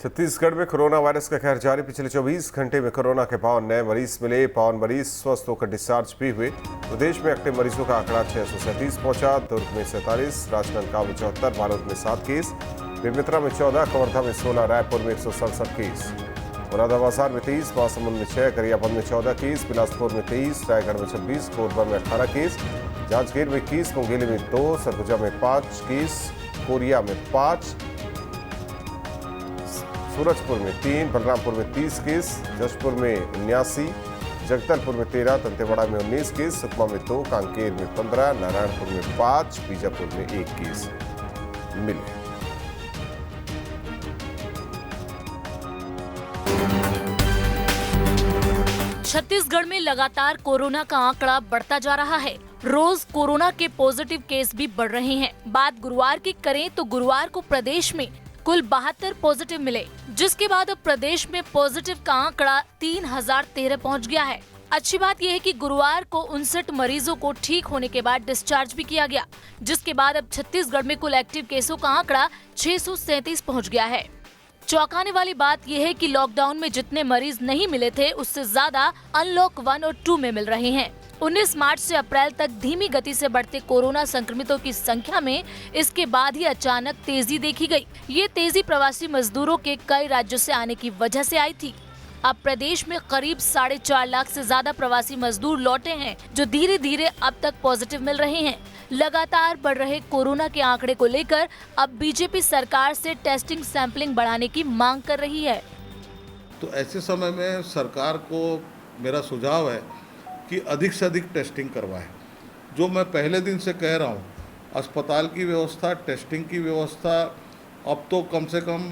छत्तीसगढ़ में corona virus का कहर जारी। पिछले 24 घंटे में कोरोना के 52 नए मरीज मिले। 52 मरीज स्वस्थ होकर डिस्चार्ज भी हुए। प्रदेश में एक्टिव मरीजों का आंकड़ा 637 पहुंचा। दुर्ग में 47, राजनांदगांव में 74, बालोद में 7 केस, बेमेतरा में 14, कवर्धा में 16, रायपुर में 167 केस, मुरादाबाद में 30, महासमुंद में 6, गरियाबंद में 14 केस, बिलासपुर में 23, रायगढ़ में 26, कोरबा में 18 केस, जांजगीर में 21, मुंगेली में 2, सरगुजा में 5 केस, कोरिया में 5, सूरजपुर में 3, बलरामपुर में 30 केस, जशपुर में 79, जगदलपुर में 13, दंतेवाड़ा में 19 केस, सुकमा में 2, कांकेर में 15, नारायणपुर में 5, बीजापुर में 1 केस मिले। छत्तीसगढ़ में लगातार कोरोना का आंकड़ा बढ़ता जा रहा है। रोज कोरोना के पॉजिटिव केस भी बढ़ रहे हैं। बात गुरुवार की करें तो गुरुवार को प्रदेश में कुल 72 पॉजिटिव मिले, जिसके बाद अब प्रदेश में पॉजिटिव का आंकड़ा 3013 पहुंच गया है। अच्छी बात यह है कि गुरुवार को 59 मरीजों को ठीक होने के बाद डिस्चार्ज भी किया गया, जिसके बाद अब छत्तीसगढ़ में कुल एक्टिव केसों का आंकड़ा 637 पहुंच गया है। चौंकाने वाली बात यह है कि लॉकडाउन में जितने मरीज नहीं मिले थे, उससे ज्यादा अनलॉक 1 और 2 में मिल रहे हैं। 19 मार्च से अप्रैल तक धीमी गति से बढ़ते कोरोना संक्रमितों की संख्या में इसके बाद ही अचानक तेजी देखी गई। ये तेजी प्रवासी मजदूरों के कई राज्यों से आने की वजह से आई थी। अब प्रदेश में करीब 4.5 लाख से ज्यादा प्रवासी मजदूर लौटे हैं, जो धीरे धीरे अब तक पॉजिटिव मिल रहे हैं। लगातार बढ़ रहे कोरोना के आंकड़े को लेकर अब बीजेपी सरकार से टेस्टिंग सैंपलिंग बढ़ाने की मांग कर रही है। तो ऐसे समय में सरकार को मेरा सुझाव है कि अधिक से अधिक टेस्टिंग करवाएं। जो मैं पहले दिन से कह रहा हूँ, अस्पताल की व्यवस्था, टेस्टिंग की व्यवस्था अब तो कम से कम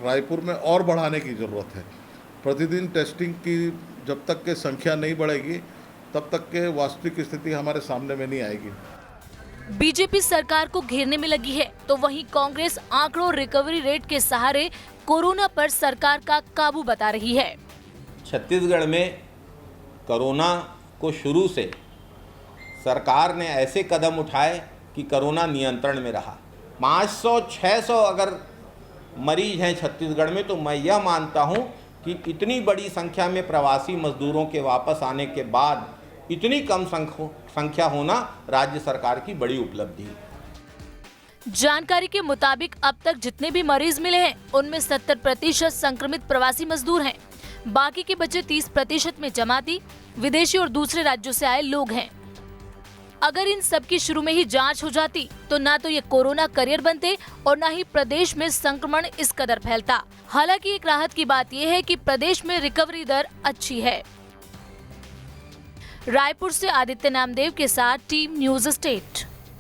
रायपुर में और बढ़ाने की ज़रूरत है। प्रतिदिन टेस्टिंग की जब तक के संख्या नहीं बढ़ेगी, तब तक के वास्तविक स्थिति हमारे सामने में नहीं आएगी। बीजेपी सरकार को घेरने में लगी है, तो वहीं कांग्रेस आंकड़ों रिकवरी रेट के सहारे कोरोना पर सरकार का काबू बता रही है। छत्तीसगढ़ में कोरोना को शुरू से सरकार ने ऐसे कदम उठाए कि कोरोना नियंत्रण में रहा। 500-600 अगर मरीज हैं छत्तीसगढ़ में, तो मैं यह मानता हूं कि इतनी बड़ी संख्या में प्रवासी मजदूरों के वापस आने के बाद इतनी कम संख्या होना राज्य सरकार की बड़ी उपलब्धि है। जानकारी के मुताबिक अब तक जितने भी मरीज मिले हैं, उनमें 70% संक्रमित प्रवासी मजदूर हैं। बाकी के बचे 30% में जमाती, विदेशी और दूसरे राज्यों से आए लोग हैं। अगर इन सब की शुरू में ही जांच हो जाती, तो ना तो ये कोरोना करियर बनते और ना ही प्रदेश में संक्रमण इस कदर फैलता। हालांकि एक राहत की बात यह है कि प्रदेश में रिकवरी दर अच्छी है। रायपुर से आदित्य नामदेव के साथ टीम न्यूज़ स्टेट।